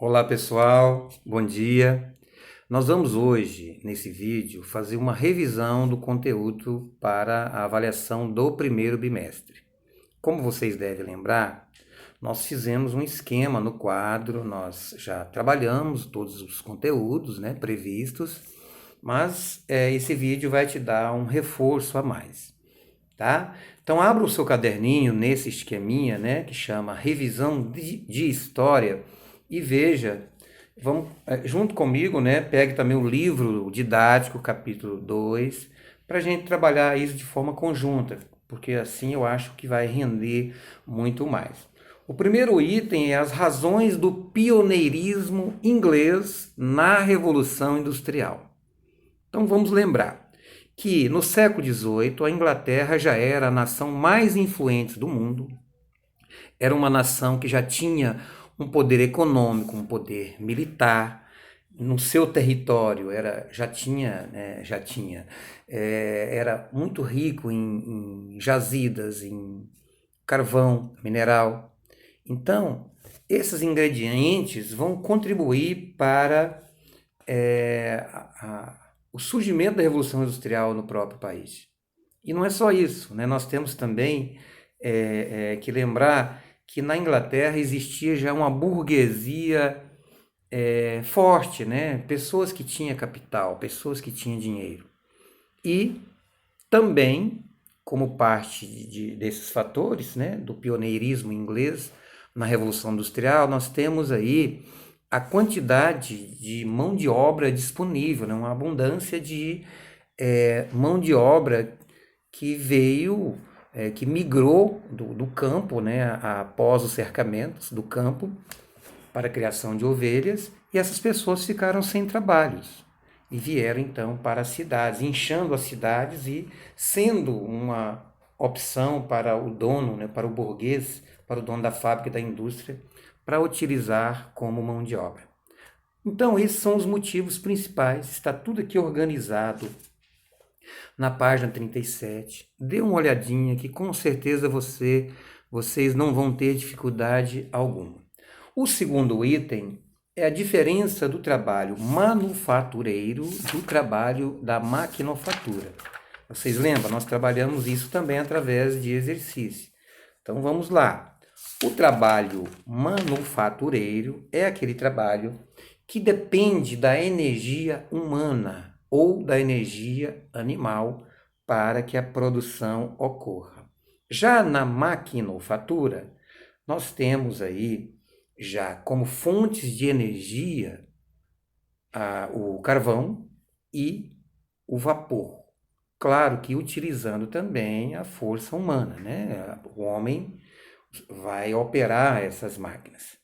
Olá pessoal, bom dia. Nós vamos hoje, nesse vídeo, fazer uma revisão do conteúdo para a avaliação do primeiro bimestre. Como vocês devem lembrar, nós fizemos um esquema no quadro, nós já trabalhamos todos os conteúdos previstos, mas esse vídeo vai te dar um reforço a mais, tá? Então abra o seu caderninho nesse esqueminha, que chama Revisão de História e veja, vamos junto comigo, pegue também o livro didático, capítulo 2, para a gente trabalhar isso de forma conjunta, porque assim eu acho que vai render muito mais. O primeiro item é as razões do pioneirismo inglês na Revolução Industrial. Então vamos lembrar que no século XVIII a Inglaterra já era a nação mais influente do mundo, era uma nação que já tinha um poder econômico, um poder militar, no seu território era muito rico em jazidas, em carvão, mineral. Então, esses ingredientes vão contribuir para o surgimento da Revolução Industrial no próprio país. E não é só isso, nós temos também que lembrar que na Inglaterra existia já uma burguesia forte, pessoas que tinham capital, pessoas que tinham dinheiro. E também, como parte desses fatores, do pioneirismo inglês na Revolução Industrial, nós temos aí a quantidade de mão de obra disponível, uma abundância de mão de obra que veio, que migrou do campo, após os cercamentos do campo, para a criação de ovelhas, e essas pessoas ficaram sem trabalhos e vieram então para as cidades, inchando as cidades e sendo uma opção para o dono, para o burguês, para o dono da fábrica e da indústria, para utilizar como mão de obra. Então, esses são os motivos principais, está tudo aqui organizado na página 37. Dê uma olhadinha que com certeza vocês não vão ter dificuldade alguma. O segundo item é a diferença do trabalho manufatureiro do trabalho da maquinofatura. Vocês lembram? Nós trabalhamos isso também através de exercício. Então vamos lá. O trabalho manufatureiro é aquele trabalho que depende da energia humana ou da energia animal para que a produção ocorra. Já na maquinofatura, nós temos aí já como fontes de energia o carvão e o vapor. Claro que utilizando também a força humana, O homem vai operar essas máquinas.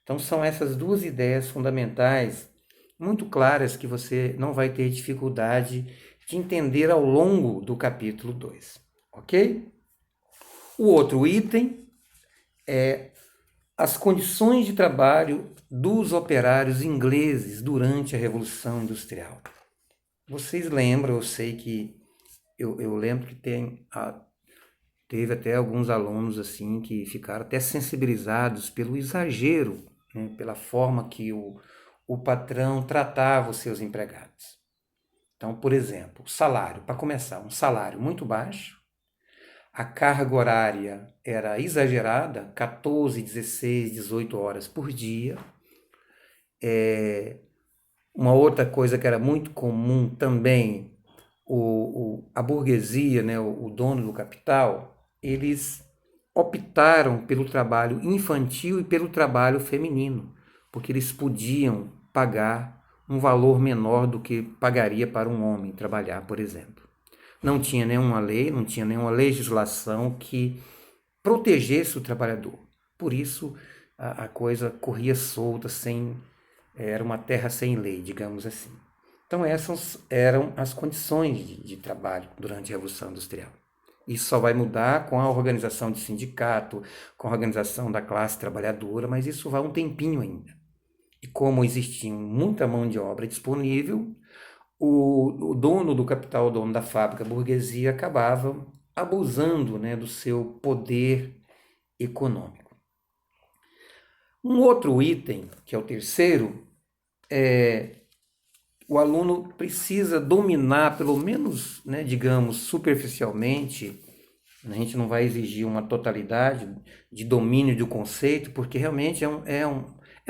Então são essas duas ideias fundamentais, muito claras, que você não vai ter dificuldade de entender ao longo do capítulo 2, ok? O outro item é as condições de trabalho dos operários ingleses durante a Revolução Industrial. Vocês lembram, eu sei que eu lembro que teve até alguns alunos assim que ficaram até sensibilizados pelo exagero, pela forma que o patrão tratava os seus empregados. Então, por exemplo, salário, para começar, um salário muito baixo, a carga horária era exagerada, 14, 16, 18 horas por dia. Uma outra coisa que era muito comum também, a burguesia, o dono do capital, eles optaram pelo trabalho infantil e pelo trabalho feminino, porque eles podiam pagar um valor menor do que pagaria para um homem trabalhar, por exemplo. Não tinha nenhuma lei, não tinha nenhuma legislação que protegesse o trabalhador. Por isso, a coisa corria solta, era uma terra sem lei, digamos assim. Então, essas eram as condições de trabalho durante a Revolução Industrial. Isso só vai mudar com a organização de sindicato, com a organização da classe trabalhadora, mas isso vai um tempinho ainda. E como existia muita mão de obra disponível, o dono do capital, o dono da fábrica, a burguesia, acabava abusando do seu poder econômico. Um outro item, que é o terceiro, o aluno precisa dominar, pelo menos, né, digamos, superficialmente. A gente não vai exigir uma totalidade de domínio do conceito, porque realmente é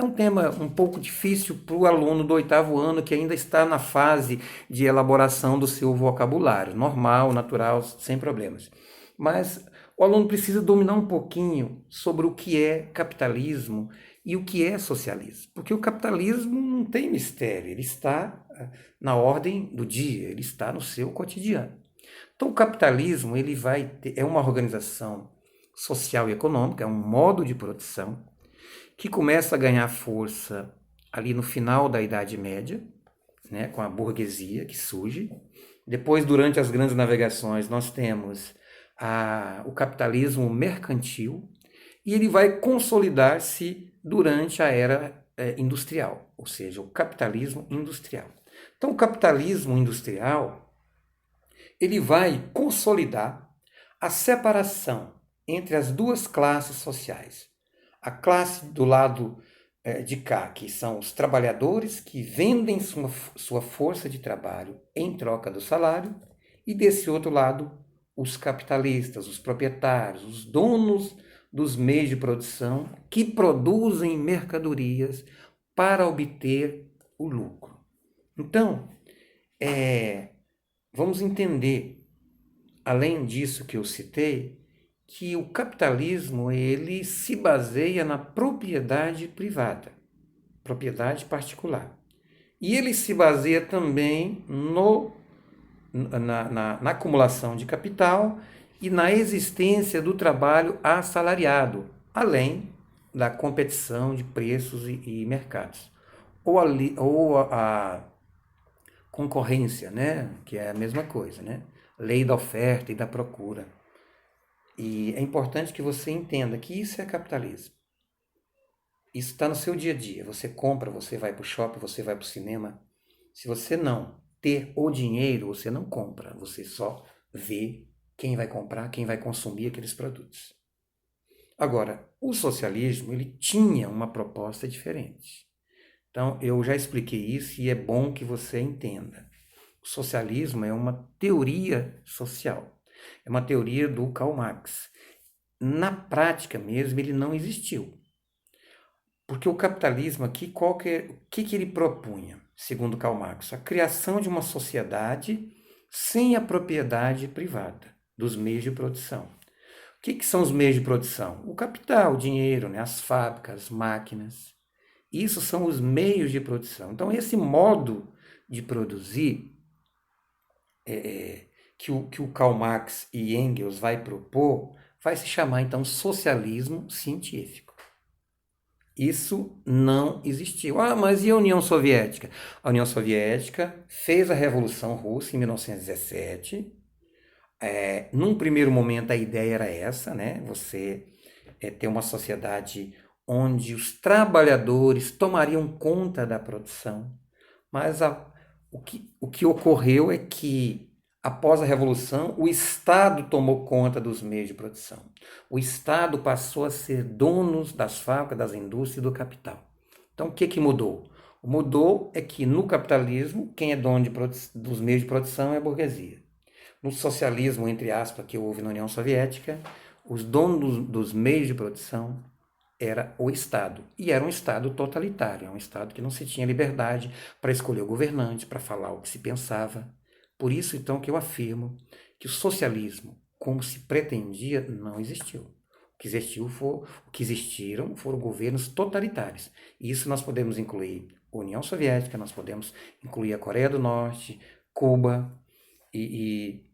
um tema um pouco difícil para o aluno do 8º ano, que ainda está na fase de elaboração do seu vocabulário, normal, natural, sem problemas. Mas o aluno precisa dominar um pouquinho sobre o que é capitalismo e o que é socialismo, porque o capitalismo não tem mistério, ele está na ordem do dia, ele está no seu cotidiano. Então, o capitalismo é uma organização social e econômica, é um modo de produção que começa a ganhar força ali no final da Idade Média, né, com a burguesia que surge. Depois, durante as grandes navegações, nós temos o capitalismo mercantil e ele vai consolidar-se durante a era industrial, ou seja, o capitalismo industrial. Então, o capitalismo industrial ele vai consolidar a separação entre as duas classes sociais. A classe do lado de cá, que são os trabalhadores que vendem sua força de trabalho em troca do salário, e desse outro lado, os capitalistas, os proprietários, os donos dos meios de produção que produzem mercadorias para obter o lucro. Então, vamos entender, além disso que eu citei, que o capitalismo ele se baseia na propriedade privada, propriedade particular. E ele se baseia também na acumulação de capital e na existência do trabalho assalariado, além da competição de preços e mercados. Ou a concorrência, né? Que é a mesma coisa, né? Lei da oferta e da procura. E é importante que você entenda que isso é capitalismo. Isso está no seu dia a dia. Você compra, você vai para o shopping, você vai para o cinema. Se você não ter o dinheiro, você não compra. Você só vê quem vai comprar, quem vai consumir aqueles produtos. Agora, o socialismo ele tinha uma proposta diferente. Então, eu já expliquei isso e é bom que você entenda. O socialismo é uma teoria social. É uma teoria do Karl Marx. Na prática mesmo, ele não existiu. Porque o capitalismo aqui, o que ele propunha, segundo Karl Marx? A criação de uma sociedade sem a propriedade privada dos meios de produção. O que são os meios de produção? O capital, o dinheiro, né? As fábricas, as máquinas. Isso são os meios de produção. Então, esse modo de produzir que o Karl Marx e Engels vai propor vai se chamar, então, socialismo científico. Isso não existiu. Ah, mas e a União Soviética? A União Soviética fez a Revolução Russa em 1917. Num primeiro momento, a ideia era essa, né? Você ter uma sociedade onde os trabalhadores tomariam conta da produção. Mas o que ocorreu é que, após a Revolução, o Estado tomou conta dos meios de produção. O Estado passou a ser dono das fábricas, das indústrias e do capital. Então, o que mudou? Mudou é que no capitalismo, quem é dono dos meios de produção é a burguesia. No socialismo, entre aspas, que houve na União Soviética, os donos dos meios de produção era o Estado. E era um Estado totalitário, um Estado que não se tinha liberdade para escolher o governante, para falar o que se pensava. Por isso, então, que eu afirmo que o socialismo, como se pretendia, não existiu. O que existiram foram governos totalitários. E isso nós podemos incluir a União Soviética, nós podemos incluir a Coreia do Norte, Cuba e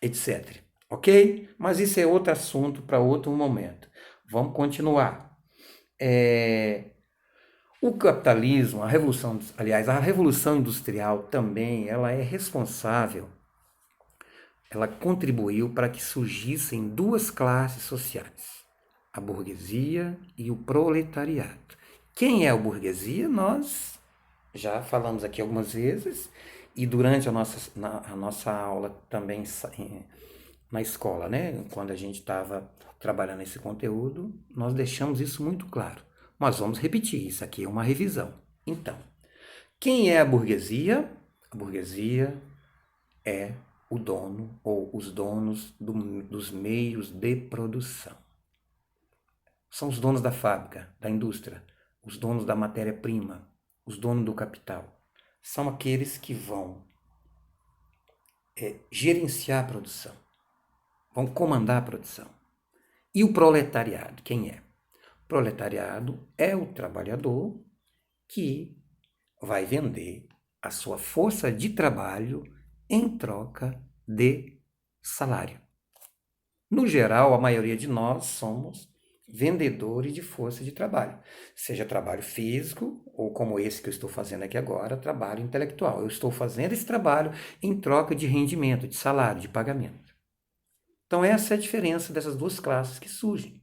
etc. Ok? Mas isso é outro assunto para outro momento. Vamos continuar. O capitalismo, a Revolução Industrial também, ela é responsável, ela contribuiu para que surgissem duas classes sociais, a burguesia e o proletariado. Quem é a burguesia? Nós já falamos aqui algumas vezes e durante a nossa aula também na escola, né? Quando a gente estava trabalhando esse conteúdo, nós deixamos isso muito claro. Mas vamos repetir, isso aqui é uma revisão. Então, quem é a burguesia? A burguesia é o dono ou os donos dos meios de produção. São os donos da fábrica, da indústria, os donos da matéria-prima, os donos do capital. São aqueles que vão gerenciar a produção, vão comandar a produção. E o proletariado, quem é? O proletariado é o trabalhador que vai vender a sua força de trabalho em troca de salário. No geral, a maioria de nós somos vendedores de força de trabalho, seja trabalho físico ou como esse que eu estou fazendo aqui agora, trabalho intelectual. Eu estou fazendo esse trabalho em troca de rendimento, de salário, de pagamento. Então essa é a diferença dessas duas classes que surgem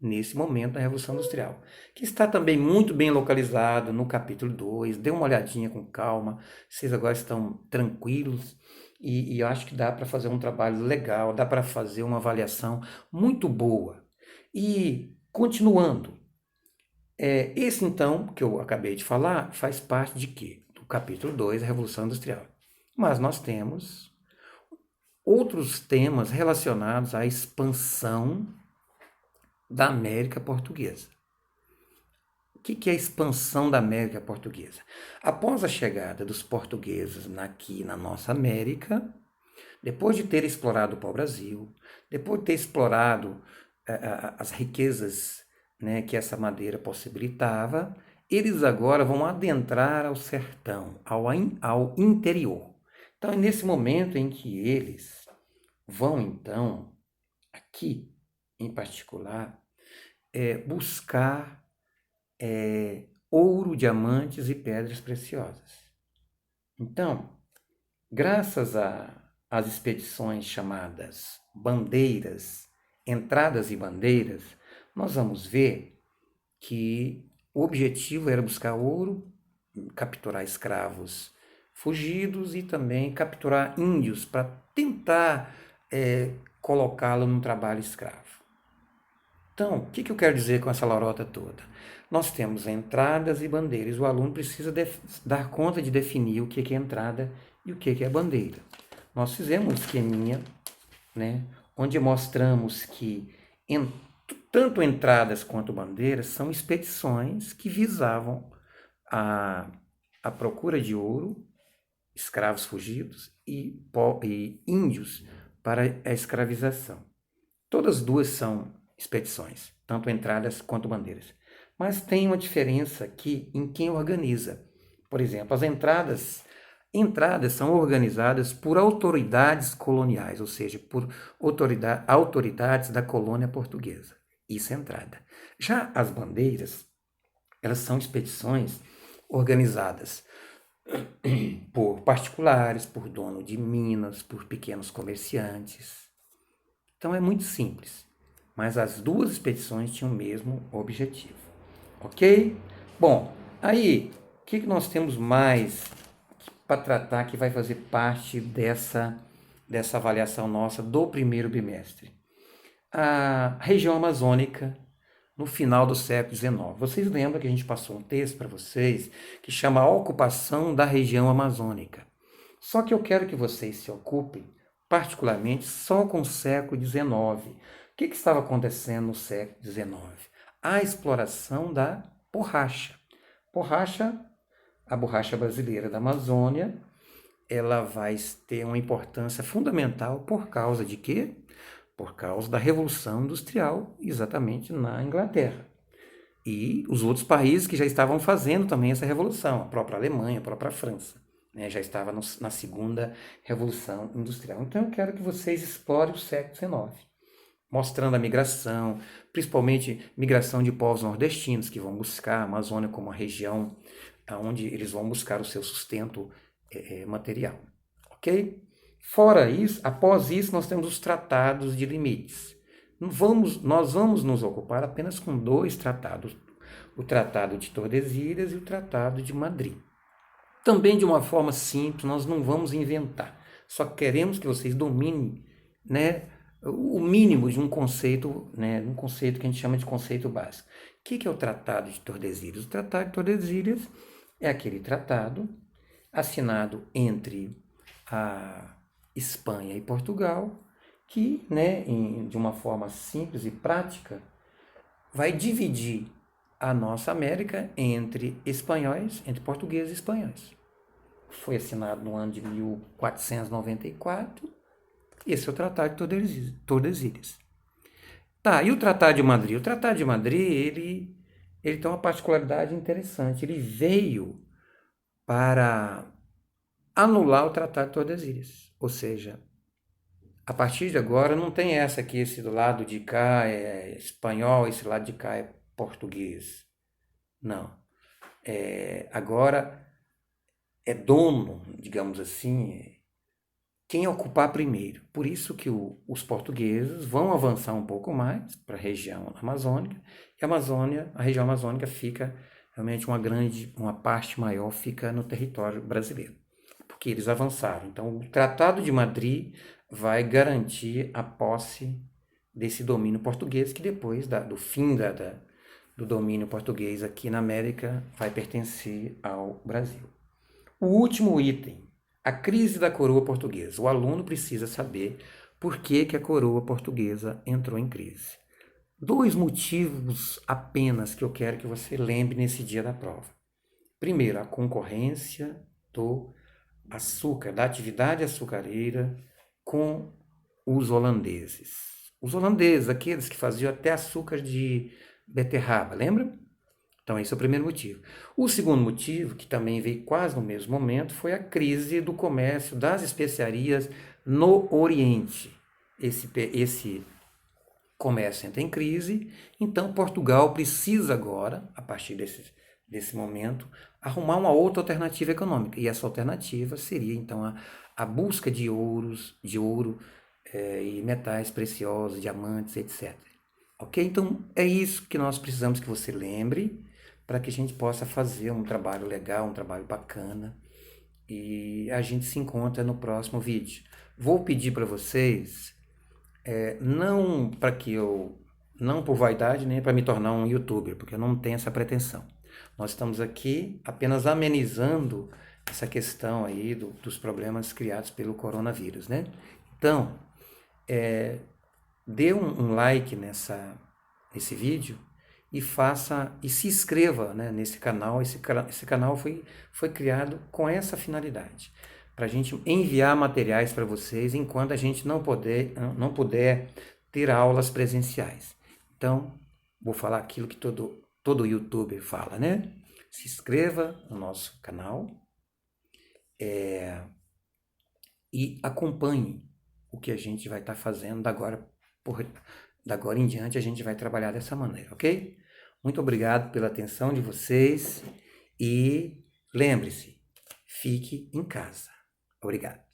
nesse momento da Revolução Industrial, que está também muito bem localizado no capítulo 2, dê uma olhadinha com calma, vocês agora estão tranquilos e eu acho que dá para fazer um trabalho legal, dá para fazer uma avaliação muito boa. E, continuando, esse então, que eu acabei de falar, faz parte de quê? Do capítulo 2, a Revolução Industrial. Mas nós temos outros temas relacionados à expansão da América Portuguesa. O que é a expansão da América Portuguesa? Após a chegada dos portugueses aqui na nossa América, depois de ter explorado o pau-brasil, depois de ter explorado as riquezas, né, que essa madeira possibilitava, eles agora vão adentrar ao sertão, ao interior. Então é nesse momento em que eles vão, então, aqui em particular, buscar ouro, diamantes e pedras preciosas. Então, graças às expedições chamadas bandeiras, entradas e bandeiras, nós vamos ver que o objetivo era buscar ouro, capturar escravos fugidos e também capturar índios para tentar colocá-lo num trabalho escravo. Então, o que eu quero dizer com essa lorota toda? Nós temos entradas e bandeiras. O aluno precisa dar conta de definir o que é entrada e o que é bandeira. Nós fizemos um esqueminha, né, onde mostramos que tanto entradas quanto bandeiras são expedições que visavam a procura de ouro, escravos fugidos e índios para a escravização. Todas duas são expedições, tanto entradas quanto bandeiras. Mas tem uma diferença aqui em quem organiza. Por exemplo, as entradas são organizadas por autoridades coloniais, ou seja, por autoridades da colônia portuguesa. Isso é entrada. Já as bandeiras, elas são expedições organizadas por particulares, por dono de minas, por pequenos comerciantes. Então é muito simples, mas as duas expedições tinham o mesmo objetivo, ok? Bom, aí, o que nós temos mais para tratar que vai fazer parte dessa avaliação nossa do primeiro bimestre? A região amazônica no final do século XIX. Vocês lembram que a gente passou um texto para vocês que chama A Ocupação da Região Amazônica. Só que eu quero que vocês se ocupem particularmente só com o século XIX. O que estava acontecendo no século XIX? A exploração da borracha. A borracha brasileira da Amazônia, ela vai ter uma importância fundamental por causa de quê? Por causa da Revolução Industrial, exatamente na Inglaterra. E os outros países que já estavam fazendo também essa revolução, a própria Alemanha, a própria França, né, já estava na segunda Revolução Industrial. Então eu quero que vocês explorem o século XIX, mostrando a migração, principalmente migração de povos nordestinos que vão buscar a Amazônia como uma região onde eles vão buscar o seu sustento material, ok? Fora isso, após isso, nós temos os tratados de limites. Nós vamos nos ocupar apenas com dois tratados, o Tratado de Tordesilhas e o Tratado de Madrid. Também de uma forma simples, nós não vamos inventar, só queremos que vocês dominem, né, o mínimo de um conceito, né, um conceito que a gente chama de conceito básico. que é o Tratado de Tordesilhas? O Tratado de Tordesilhas é aquele tratado assinado entre a Espanha e Portugal, que, né, de uma forma simples e prática, vai dividir a nossa América entre espanhóis, entre portugueses e espanhóis. Foi assinado no ano de 1494. Esse é o Tratado de Tordesilhas. Tá, e o Tratado de Madrid? O Tratado de Madrid, ele tem uma particularidade interessante. Ele veio para anular o Tratado de Tordesilhas. Ou seja, a partir de agora não tem essa que esse do lado de cá é espanhol, esse lado de cá é português. Não. Agora é dono, digamos assim, quem ocupar primeiro. Por isso que os portugueses vão avançar um pouco mais para a região amazônica, e a região amazônica fica realmente uma parte maior fica no território brasileiro, porque eles avançaram. Então, o Tratado de Madrid vai garantir a posse desse domínio português, que depois do fim do domínio português aqui na América vai pertencer ao Brasil. O último item, a crise da coroa portuguesa. O aluno precisa saber por que a coroa portuguesa entrou em crise. 2 motivos apenas que eu quero que você lembre nesse dia da prova. Primeiro, a concorrência do açúcar, da atividade açucareira com os holandeses. Os holandeses, aqueles que faziam até açúcar de beterraba, lembra? Então, esse é o primeiro motivo. O segundo motivo, que também veio quase no mesmo momento, foi a crise do comércio das especiarias no Oriente. Esse comércio entra em crise, então Portugal precisa agora, a partir desse momento, arrumar uma outra alternativa econômica. E essa alternativa seria, então, a busca de ouro e metais preciosos, diamantes, etc. Ok? Então, é isso que nós precisamos que você lembre, para que a gente possa fazer um trabalho legal, um trabalho bacana. E a gente se encontra no próximo vídeo. Vou pedir para vocês, não para que não por vaidade, nem para me tornar um youtuber, porque eu não tenho essa pretensão. Nós estamos aqui apenas amenizando essa questão aí dos problemas criados pelo coronavírus, né? Então, dê um like nesse vídeo e se inscreva, né, nesse canal. Esse canal foi criado com essa finalidade, para a gente enviar materiais para vocês enquanto a gente não puder ter aulas presenciais. Então, vou falar aquilo que todo youtuber fala, né? Se inscreva no nosso canal e acompanhe o que a gente vai estar fazendo da agora em diante. A gente vai trabalhar dessa maneira, ok? Muito obrigado pela atenção de vocês e lembre-se, fique em casa. Obrigado.